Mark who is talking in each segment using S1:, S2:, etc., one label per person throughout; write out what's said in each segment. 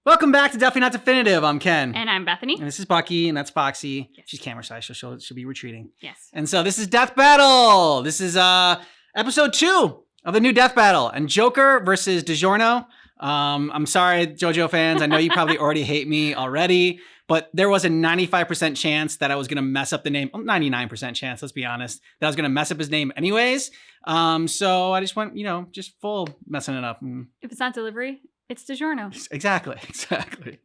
S1: Welcome back to Definitely Not Definitive. I'm Ken.
S2: And I'm Bethany.
S1: And this is Bucky, and that's Foxy.
S2: Yes.
S1: She's camera shy, so she'll be retreating.
S2: Yes.
S1: And so this is Death Battle. This is episode 2 of the new Death Battle. And Joker versus Giorno. I'm sorry, JoJo fans. I know you probably already hate me already, but there was a 95% chance that I was going to mess up the name. 99% chance, let's be honest, that I was going to mess up his name anyways. So I just went, just full messing it up.
S2: If it's not delivery, it's DiGiorno.
S1: Exactly.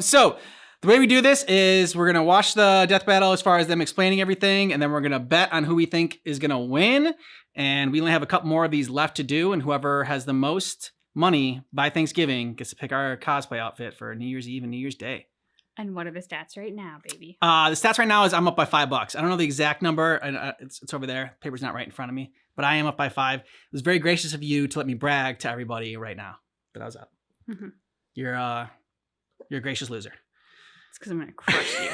S1: So the way we do this is we're going to watch the death battle as far as them explaining everything, and then we're going to bet on who we think is going to win. And we only have a couple more of these left to do, and whoever has the most money by Thanksgiving gets to pick our cosplay outfit for New Year's Eve and New Year's Day.
S2: And what are the stats right now, baby?
S1: The stats right now is I'm up by $5. I don't know the exact number, and it's over there. Paper's not right in front of me, but I am up by 5. It was very gracious of you to let me brag to everybody right now that I was up.
S2: Mm-hmm.
S1: You're a gracious loser.
S2: It's because I'm going to crush you.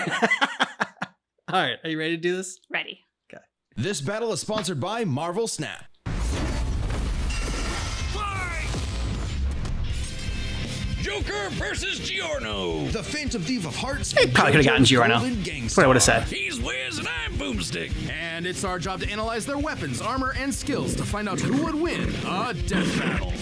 S1: All right, are you ready to do this?
S2: Ready.
S1: Okay.
S3: This battle is sponsored by Marvel Snap.
S4: Joker versus Giorno.
S3: The Phantom Thief of Hearts.
S1: They probably could have gotten Giorno. That's what I would have said.
S4: He's Wiz and I'm Boomstick.
S3: And it's our job to analyze their weapons, armor, and skills to find out who would win a death battle.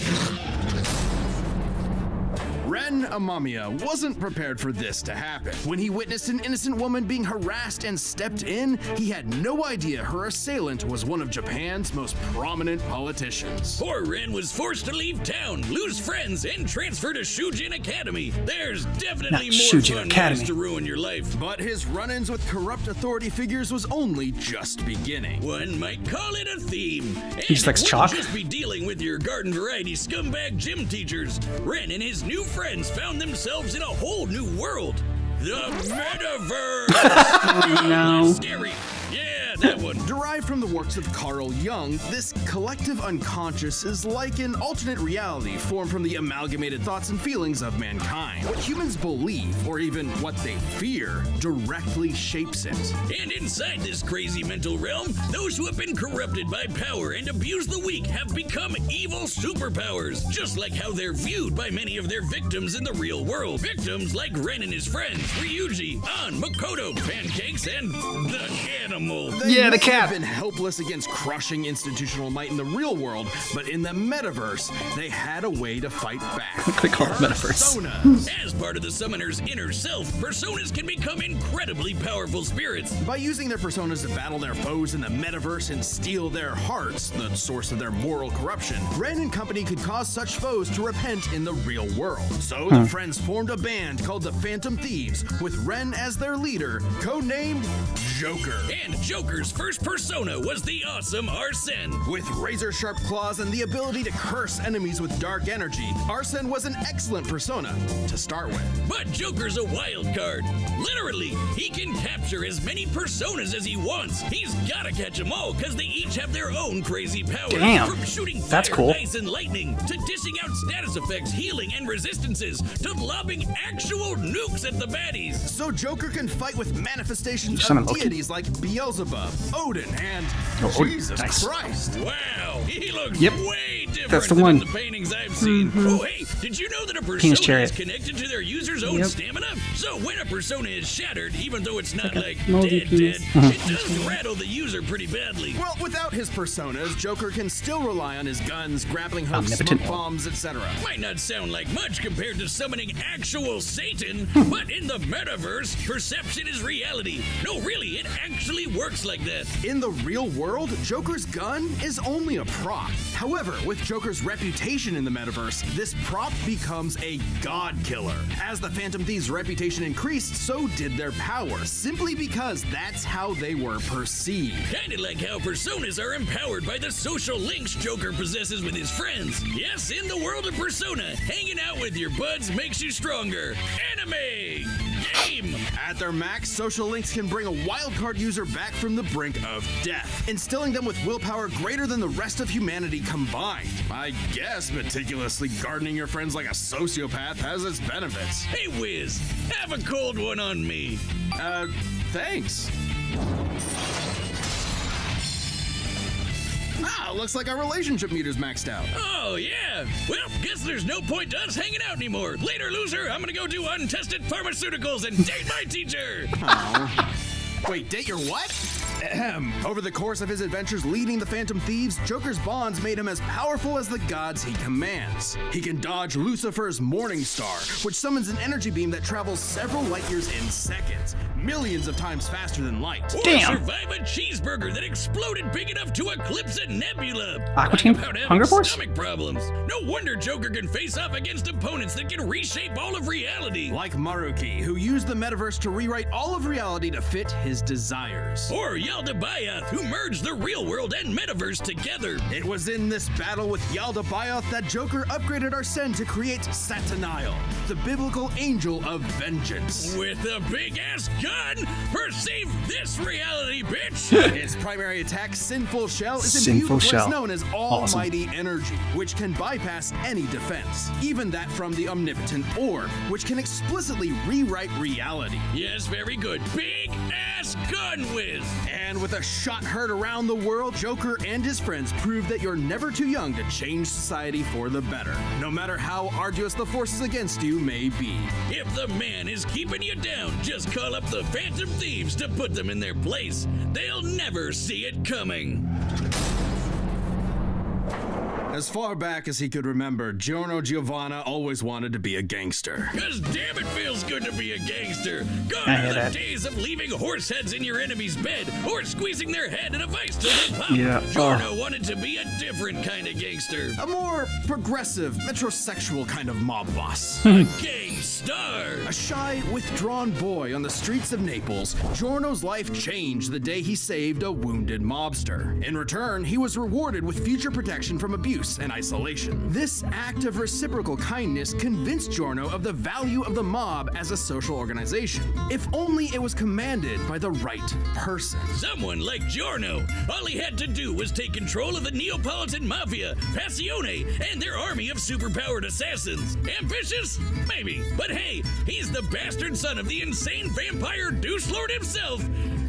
S3: Ren Amamiya wasn't prepared for this to happen. When he witnessed an innocent woman being harassed and stepped in, he had no idea her assailant was one of Japan's most prominent politicians.
S4: Poor Ren was forced to leave town, lose friends, and transfer to Shujin Academy. There's definitely
S1: Not
S4: more
S1: Shujin
S4: fun
S1: Academy.
S4: ways to ruin your life.
S3: But his run-ins with corrupt authority figures was only just beginning.
S4: One might call it a theme. And
S1: He just likes
S4: it
S1: chalk?
S4: wouldn't just be dealing with your garden variety scumbag gym teachers. Ren and his new friends found themselves in a whole new world. The Metaverse!
S2: No.
S4: Scary. Yeah, that one.
S3: Derived from the works of Carl Jung, this collective unconscious is like an alternate reality formed from the amalgamated thoughts and feelings of mankind. What humans believe, or even what they fear, directly shapes it.
S4: And inside this crazy mental realm, those who have been corrupted by power and abused the weak have become evil superpowers, just like how they're viewed by many of their victims in the real world. Victims like Ren and his friends, Ryuji, An, Makoto, Pancakes, and the animal.
S3: They
S1: Yeah, the
S3: may
S1: cat.
S3: have been helpless against crushing institutional might in the real world, but in the metaverse, they had a way to fight back.
S1: They call it Metaverse.
S3: Personas.
S4: As part of the summoner's inner self, personas can become incredibly powerful spirits.
S3: By using their personas to battle their foes in the metaverse and steal their hearts, the source of their moral corruption, Ren and company could cause such foes to repent in the real world. So the friends formed a band called the Phantom Thieves, with Ren as their leader, codenamed Joker.
S4: And Joker's first persona was the awesome Arsene.
S3: With razor-sharp claws and the ability to curse enemies with dark energy, Arsene was an excellent persona to start with.
S4: But Joker's a wild card. Literally, he can capture as many personas as he wants. He's gotta catch them all, because they each have their own crazy powers.
S1: Damn.
S4: From shooting fire,
S1: That's cool.
S4: ice, and lightning, to dishing out status effects, healing, and resistances, to lobbing actual nukes at the baddies.
S3: So Joker can fight with manifestations
S1: Son
S3: of
S1: of Loki.
S3: deities like Beelzebub, Odin, and
S1: Odin.
S3: Jesus
S1: Nice.
S3: Christ.
S4: Wow, he looks
S1: Yep.
S4: way different
S1: That's the
S4: than
S1: one.
S4: the paintings I've seen. Oh, hey, did you know that a
S1: Penis
S4: persona
S1: chariot.
S4: is connected to their user's own
S1: Yep.
S4: stamina? So when a persona is shattered, even though it's not like
S2: moldy
S4: dead,
S2: penis.
S4: it does rattle the user pretty badly.
S3: Well, without his personas, Joker can still rely on his guns, grappling hooks,
S1: Omnipotent.
S3: smoke bombs, etc.
S4: Might not sound like much compared to summoning actual Satan, but in the metaverse, perception is reality. No, really, it actually works like that.
S3: In the real world, Joker's gun is only a prop. However, with Joker's reputation in the metaverse, this prop becomes a god killer. As the Phantom Thieves' reputation increased, so did their power, simply because that's how they were perceived.
S4: Kinda like how personas are empowered by the social links Joker possesses with his friends. Yes, in the world of Persona, hanging out with your buds makes you stronger. Anime! Game!
S3: At their max, social links can bring a wildcard user back from the brink of death, instilling them with willpower greater than the rest of humanity combined. I guess meticulously gardening your friends like a sociopath has its benefits.
S4: Hey, Wiz, have a cold one on me.
S3: Thanks. Ah, looks like our relationship meter's maxed out.
S4: Oh, yeah. Well, guess there's no point to us hanging out anymore. Later, loser. I'm gonna go do untested pharmaceuticals and date my teacher.
S3: Oh. Wait, date your what? Ahem. Over the course of his adventures leading the Phantom Thieves, Joker's bonds made him as powerful as the gods he commands. He can dodge Lucifer's Morning Star, which summons an energy beam that travels several light years in seconds, millions of times faster than light.
S4: Or
S1: Damn.
S4: survive a cheeseburger that exploded big enough to eclipse a nebula.
S1: Aqua Team?
S4: Talk about having
S1: Hunger Force?
S4: stomach problems. No wonder Joker can face off against opponents that can reshape all of reality.
S3: Like Maruki, who used the metaverse to rewrite all of reality to fit his desires.
S4: Or Yaldabaoth, who merged the real world and metaverse together.
S3: It was in this battle with Yaldabaoth that Joker upgraded Arsene to create Sataniel, the biblical angel of vengeance.
S4: With a big-ass gun, perceive this reality, bitch!
S3: Its primary attack, Sinful Shell, is
S1: Sinful
S3: imbued with
S1: Shell.
S3: what's known as Almighty Energy, which can bypass any defense, even that from the Omnipotent Orb, which can explicitly rewrite reality.
S4: Yes, very good. Big-ass gun whiz!
S3: And with a shot heard around the world, Joker and his friends prove that you're never too young to change society for the better, no matter how arduous the forces against you may be.
S4: If the man is keeping you down, just call up the Phantom Thieves to put them in their place. They'll never see it coming.
S3: As far back as he could remember, Giorno Giovanna always wanted to be a gangster.
S4: Cause damn it feels good to be a gangster. Gone
S1: I
S4: are
S1: hear
S4: the
S1: that.
S4: days of leaving horse heads in your enemy's bed or squeezing their head in a vice till they pop.
S1: Yeah.
S4: Giorno wanted to be a different kind of gangster.
S3: A more progressive, metrosexual kind of mob boss.
S4: Gangstar.
S3: A shy, withdrawn boy on the streets of Naples, Giorno's life changed the day he saved a wounded mobster. In return, he was rewarded with future protection from abuse and isolation. This act of reciprocal kindness convinced Giorno of the value of the mob as a social organization, if only it was commanded by the right person.
S4: Someone like Giorno. All he had to do was take control of the Neapolitan Mafia, Passione, and their army of superpowered assassins. Ambitious? Maybe. But hey, he's the bastard son of the insane vampire Deuce Lord himself,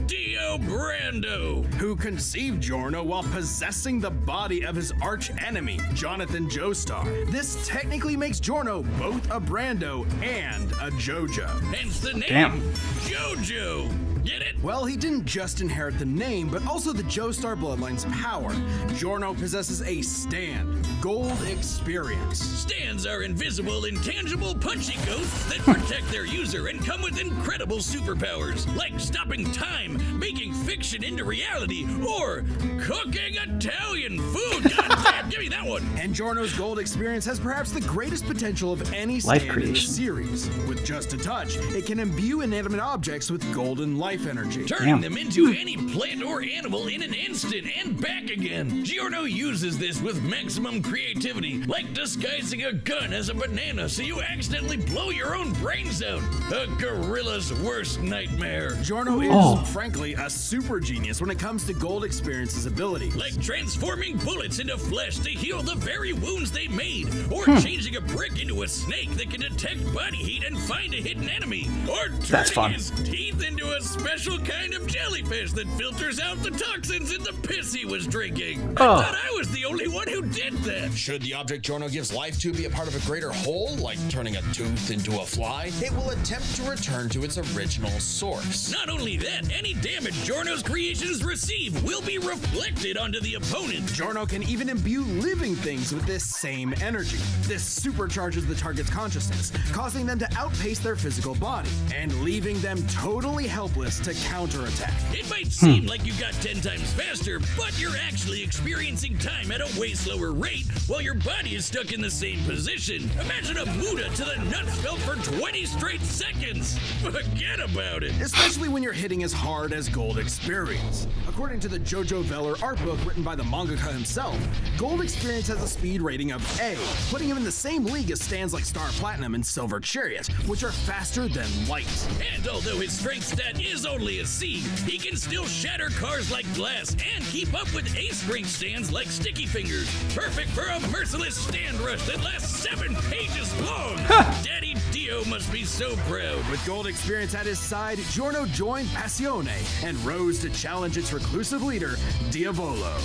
S4: Dio Brando.
S3: Who conceived Giorno while possessing the body of his arch enemy, Jonathan Joestar. This technically makes Giorno both a Brando and a JoJo.
S4: Hence the name
S1: Damn.
S4: JoJo. Get it?
S3: Well, he didn't just inherit the name, but also the Joestar bloodline's power. Giorno possesses a stand, gold experience.
S4: Stands are invisible, intangible, punchy ghosts that protect their user and come with incredible superpowers, like stopping time, making fiction into reality, or cooking Italian food. God damn, give me that one.
S3: And Giorno's gold experience has perhaps the greatest potential of any
S1: Life
S3: stand in the
S1: creation.
S3: series. With just a touch, it can imbue inanimate objects with golden life energy.
S4: Turning
S1: Damn.
S4: them into any plant or animal in an instant and back again. Giorno uses this with maximum creativity, like disguising a gun as a banana so you accidentally blow your own brains out. A gorilla's worst nightmare.
S3: Giorno is,
S1: Oh.
S3: frankly, a super genius when it comes to gold experience's abilities.
S4: Like transforming bullets into flesh to heal the very wounds they made, or changing a brick into a snake that can detect body heat and find a hidden enemy, or
S1: That's
S4: turning
S1: fun.
S4: his teeth into a special kind of jellyfish that filters out the toxins in the piss he was drinking.
S1: Oh.
S4: I thought I was the only one who did that.
S5: Should the object Giorno gives life to be a part of a greater whole, like turning a tooth into a fly, it will attempt to return to its original source.
S4: Not only that, any damage Giorno's creations receive will be reflected onto the opponent.
S3: Giorno can even imbue living things with this same energy. This supercharges the target's consciousness, causing them to outpace their physical body, and leaving them totally helpless to counterattack.
S4: It might seem like you got 10 times faster, but you're actually experiencing time at a way slower rate while your body is stuck in the same position. Imagine a Buddha to the nuts felt for 20 straight seconds. Forget about it.
S3: Especially when you're hitting as hard as gold experience. According to the JoJo Veller art book written by the mangaka himself, gold Gold Experience has a speed rating of A, putting him in the same league as stands like Star Platinum and Silver Chariot, which are faster than light.
S4: And although his strength stat is only a C, he can still shatter cars like glass and keep up with A strength stands like Sticky Fingers. Perfect for a merciless stand rush that lasts 7 pages long. Daddy Dio must be so proud.
S3: With Gold Experience at his side, Giorno joined Passione and rose to challenge its reclusive leader, Diavolo.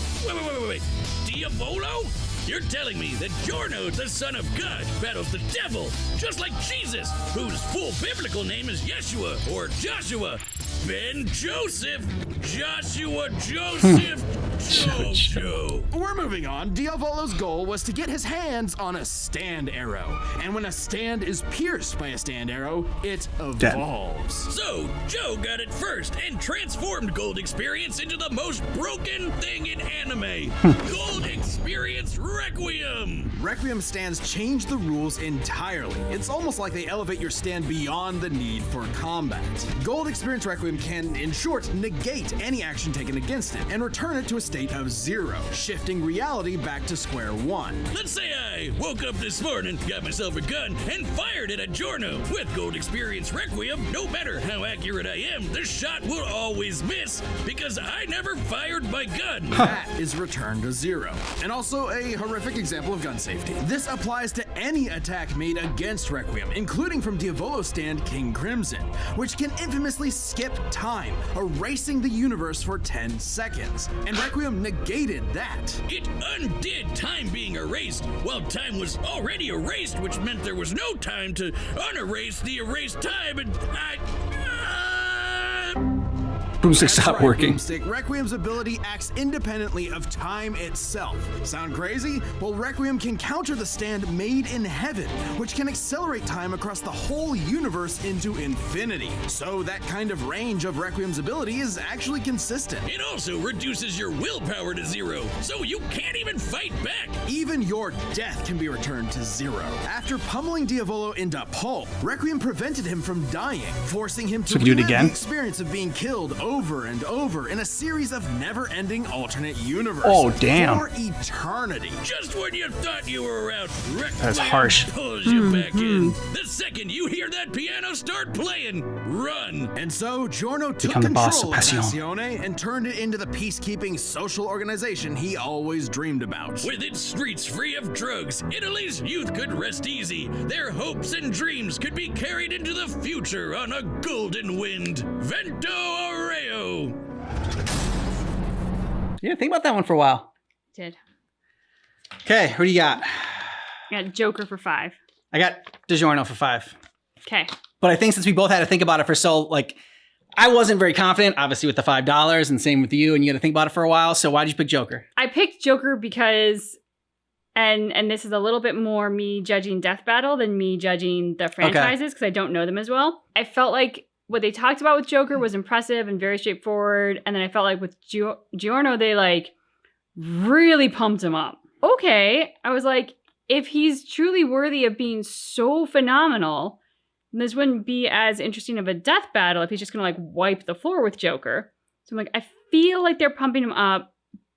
S4: Wait. Diavolo? You're telling me that Giorno, the son of God, battles the devil, just like Jesus, whose full biblical name is Yeshua, or Joshua, Ben Joseph, Joshua Joseph, JoJo.
S3: We're moving on. Diavolo's goal was to get his hands on a stand arrow. And when a stand is pierced by a stand arrow, it evolves.
S4: So, Joe got it first and transformed Gold Experience into the most broken thing in anime. Gold Experience Requiem.
S3: Requiem stands change the rules entirely. It's almost like they elevate your stand beyond the need for combat. Gold Experience Requiem can, in short, negate any action taken against it and return it to a state of 0, shifting reality back to square one.
S4: Let's say I woke up this morning, got myself a gun, and fired it at Giorno. With Gold Experience Requiem, no matter how accurate I am, the shot will always miss because I never fired my gun.
S3: That is returned to 0. And also a horrific example of gun safety. This applies to any attack made against Requiem, including from Diavolo's stand King Crimson, which can infamously skip time, erasing the universe for 10 seconds. And Requiem negated that.
S4: It undid time being erased, while time was already erased, which meant there was no time to unerase the erased time, and
S1: Broomstick stopped working.
S3: Broomstick. Requiem's ability acts independently of time itself. Sound crazy? Well, Requiem can counter the stand made in heaven, which can accelerate time across the whole universe into infinity. So that kind of range of Requiem's ability is actually consistent.
S4: it also reduces your willpower to 0, so you can't even fight back.
S3: Even your death can be returned to 0. After pummeling Diavolo into pulp, Requiem prevented him from dying, forcing him to
S1: we can do it
S3: relive
S1: again?
S3: the experience of being killed over and over in a series of never-ending alternate universes.
S1: Oh, damn.
S3: For eternity.
S4: Just when you thought you were out, Requiem
S1: That's harsh.
S4: pulls you back in. The second you hear that piano start playing, run.
S3: And so Giorno took
S1: Become the boss
S3: control
S1: of
S3: of
S1: Passione.
S3: Passione and turned it into the peacekeeping social organization he always dreamed about.
S4: With its streets free of drugs, Italy's youth could rest easy. Their hopes and dreams could be carried into the future on a golden wind. Vento Arreo.
S1: Yeah, think about that one for a while.
S2: Did.
S1: Okay, who do you got?
S2: I got Joker for 5.
S1: I got DiGiorno for 5.
S2: Okay.
S1: But I think since we both had to think about it for I wasn't very confident, obviously, with the $5, and same with you, and you had to think about it for a while. So why did you pick Joker?
S2: I picked Joker because, and this is a little bit more me judging Death Battle than me judging the franchises because I don't know them as well. I felt like what they talked about with Joker was impressive and very straightforward. And then I felt like with Giorno, they really pumped him up. Okay. I was like, if he's truly worthy of being so phenomenal, this wouldn't be as interesting of a death battle if he's just going to wipe the floor with Joker. So I'm like, I feel like they're pumping him up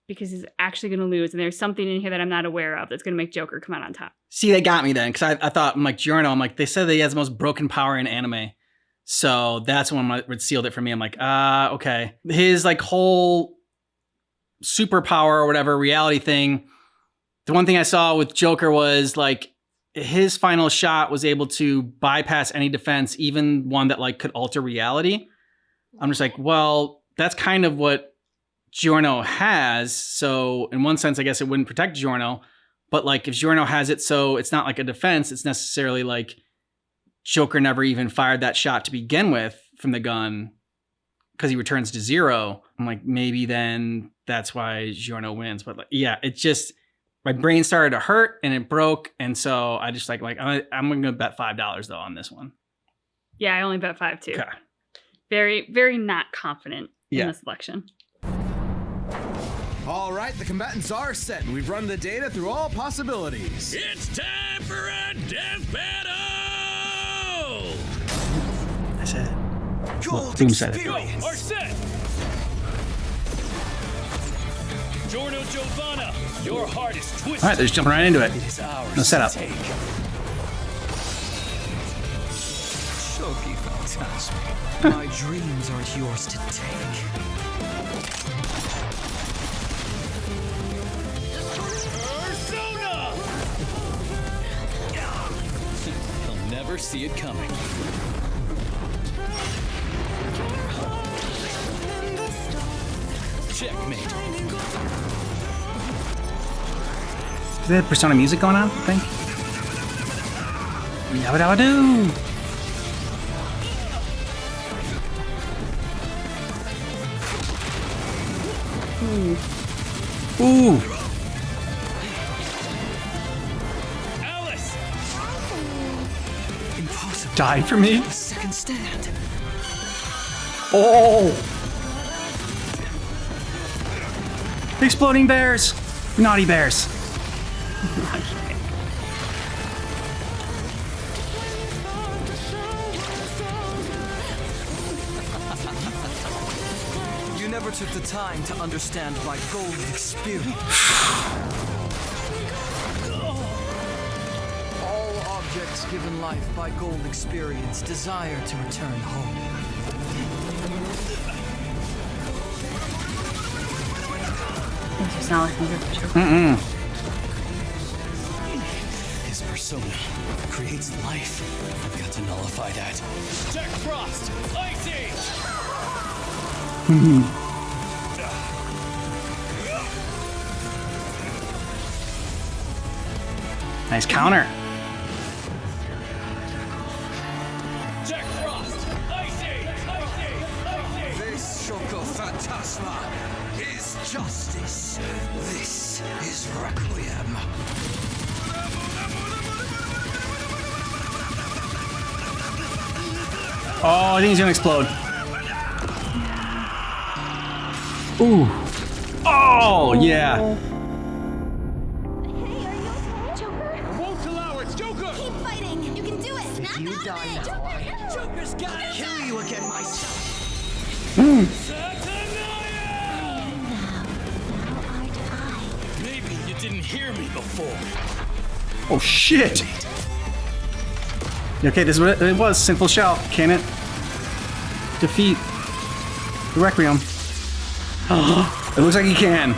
S2: because he's actually going to lose. And there's something in here that I'm not aware of that's going to make Joker come out on top.
S1: See, they got me then, because I thought, Giorno, they said that he has the most broken power in anime. So that's when it sealed it for me. I'm like, okay. His whole superpower or whatever reality thing. The one thing I saw with Joker was his final shot was able to bypass any defense, even one that could alter reality. I'm just like, well, that's kind of what Giorno has. So in one sense, I guess it wouldn't protect Giorno. But if Giorno has it, so it's not like a defense. It's necessarily Joker never even fired that shot to begin with from the gun because he returns to 0. I'm like, maybe then that's why Giorno wins. But yeah, it just, my brain started to hurt and it broke. And so I just I'm going to bet $5 though on this one.
S2: Yeah, I only bet 5 too.
S1: Okay.
S2: Very, very not confident in
S1: Yeah.
S2: the selection.
S3: All right, the combatants are set, and we've run the data through all possibilities.
S4: It's time for a death battle!
S1: I said it.
S3: Gold
S1: Boom said it.
S4: Go, or set! Giorno Giovanna, your heart is twisted.
S1: All right, they're just jumping right into it.
S6: It is ours
S1: No setup.
S6: to take. Shoki Phantasmi. My dreams aren't yours to take.
S4: Persona!
S6: He'll never see it coming. Checkmate.
S1: Is there Persona music going on, I think? Yabba dabba doo! Ooh!
S4: Alice!
S6: Impossible.
S1: Die for me?
S6: A second stand.
S1: Oh! Exploding bears! Naughty bears!
S6: You never took the time to understand my gold experience. All objects given life by gold experience desire to return home.
S2: It's not like Joker.
S6: His persona creates life. I've got to nullify that.
S4: Jack Frost! Ice Age!
S1: Nice counter.
S4: Jack Frost! Ice Age! Ice Age! Ice Age!
S6: This Shoko Phantasma is justice. This is Requiem.
S1: Oh, I think he's gonna explode. Ooh. Oh, yeah.
S7: Hey, are you okay, Joker?
S4: Won't allow it! Joker!
S7: Keep fighting. You can do it. Snap
S6: you
S7: out
S6: die
S7: of it.
S6: now,
S7: Joker,
S6: Joker's gotta kill you again myself.
S4: Maybe you didn't hear me before.
S1: Oh, shit. Okay, this is what it was. Sinful Shell. Can it defeat the Requiem? It looks like he can.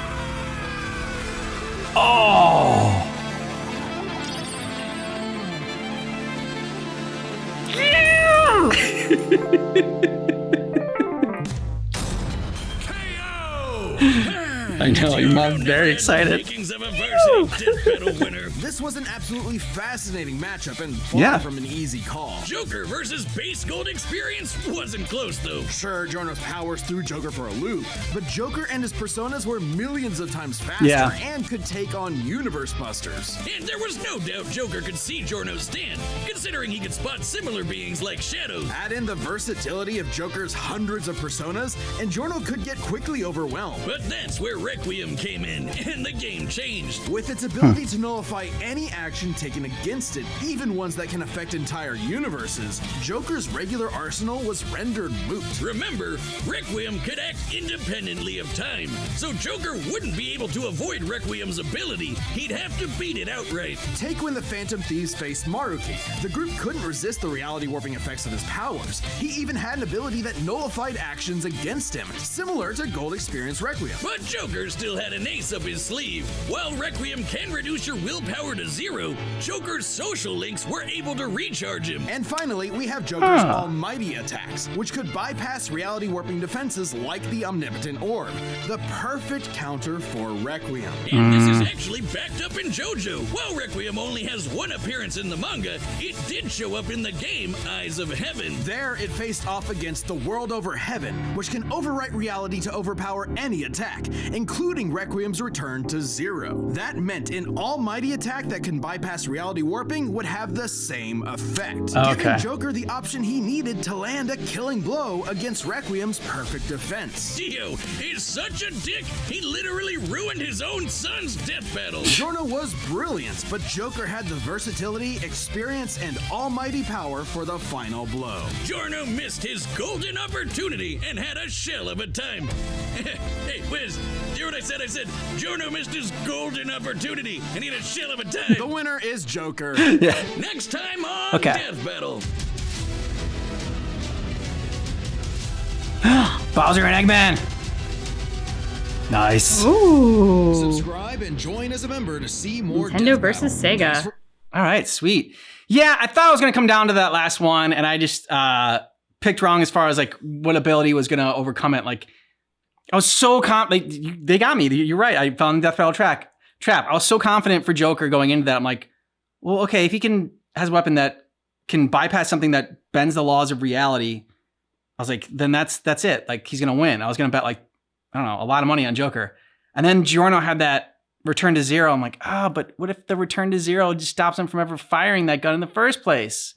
S1: Oh! I know, your mom's very excited.
S4: Makings of a varsity death battle winner.
S3: This was an absolutely fascinating matchup and far
S1: Yeah.
S3: from an easy call.
S4: Joker versus base gold experience wasn't close though.
S3: Sure, Giorno's powers threw Joker for a loop, but Joker and his personas were millions of times faster
S1: Yeah.
S3: and could take on universe busters.
S4: And there was no doubt Joker could see Giorno's stand, considering he could spot similar beings like shadows.
S3: Add in the versatility of Joker's hundreds of personas, and Giorno could get quickly overwhelmed.
S4: But that's where Requiem came in, and the game changed.
S3: With its ability to nullify any action taken against it, even ones that can affect entire universes, Joker's regular arsenal was rendered moot.
S4: Remember, Requiem could act independently of time, so Joker wouldn't be able to avoid Requiem's ability. He'd have to beat it outright.
S3: Take when the Phantom Thieves faced Maruki. The group couldn't resist the reality warping effects of his powers. He even had an ability that nullified actions against him, similar to Gold Experience Requiem.
S4: But Joker still had an ace up his sleeve. While Requiem can reduce your willpower to 0, Joker's social links were able to recharge him.
S3: And finally, we have Joker's almighty attacks, which could bypass reality warping defenses like the Omnipotent Orb. The perfect counter for Requiem.
S4: And this is actually backed up in JoJo. While Requiem only has one appearance in the manga, it did show up in the game Eyes of Heaven.
S3: There, it faced off against the World Over Heaven, which can overwrite reality to overpower any attack, including Requiem's return to 0. That meant an almighty attack that can bypass reality warping would have the same effect, giving Joker the option he needed to land a killing blow against Requiem's perfect defense.
S4: Dio is such a dick, he literally ruined his own son's death battle.
S3: Giorno was brilliant, but Joker had the versatility, experience, and almighty power for the final blow.
S4: Giorno missed his golden opportunity and had a shell of a time. Hey, Wiz, hear what I said? I said Giorno missed his golden opportunity, and he had a shell of a time.
S3: The winner is Joker.
S4: Next time on
S1: Okay.
S4: Death Battle.
S1: Bowser and Eggman. Nice.
S2: Ooh.
S5: Subscribe and join as a member to see more
S2: Nintendo
S5: Death
S2: versus
S5: Battle.
S2: Sega.
S5: Thanks for-
S1: All right, sweet. Yeah, I thought it was going to come down to that last one, and I just picked wrong as far as like what ability was going to overcome it. Like, I was so they got me. You're right. I found the Death Battle trap. I was so confident for Joker going into that. I'm like, well, okay, if he has a weapon that can bypass something that bends the laws of reality, I was like, then that's it. Like, he's going to win. I was going to bet like, I don't know, a lot of money on Joker. And then Giorno had that return to zero. I'm like, but what if the return to zero just stops him from ever firing that gun in the first place?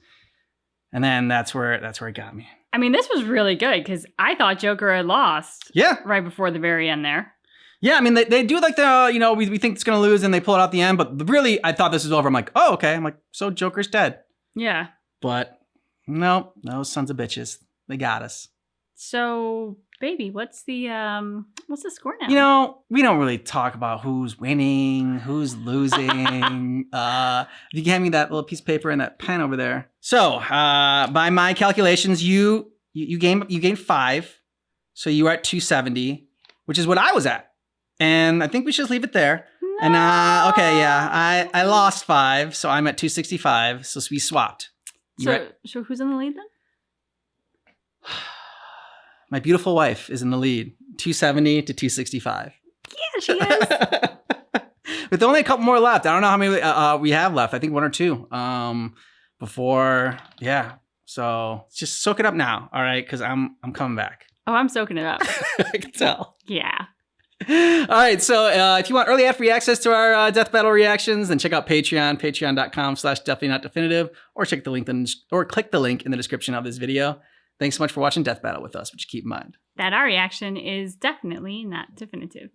S1: And then that's where it got me.
S2: I mean, this was really good because I thought Joker had lost.
S1: Yeah.
S2: Right before the very end there.
S1: Yeah, I mean, they do like the, we think it's going to lose and they pull it out the end. But really, I thought this was over. I'm like, oh, okay. I'm like, so Joker's dead.
S2: Yeah.
S1: But no, those sons of bitches. They got us.
S2: So, baby, what's the score now?
S1: We don't really talk about who's winning, who's losing. If you can hand me that little piece of paper and that pen over there. So, by my calculations, you gained 5. So you were at 270, which is what I was at. And I think we should just leave it there.
S2: No.
S1: And okay, yeah, I lost 5, so I'm at 265. So we swapped.
S2: So who's in the lead then?
S1: My beautiful wife is in the lead, 270 to 265.
S2: Yeah, she is.
S1: With only a couple more left. I don't know how many we have left. I think 1 or 2 before. Yeah. So just soak it up now. All right. Because I'm coming back.
S2: Oh, I'm soaking it up.
S1: I can tell.
S2: Yeah.
S1: All right. So if you want early ad-free access to our Death Battle reactions, then check out Patreon, patreon.com/definitely-not-definitive, or click the link in the description of this video. Thanks so much for watching Death Battle with us, but just keep in mind
S2: That our reaction is definitely not definitive.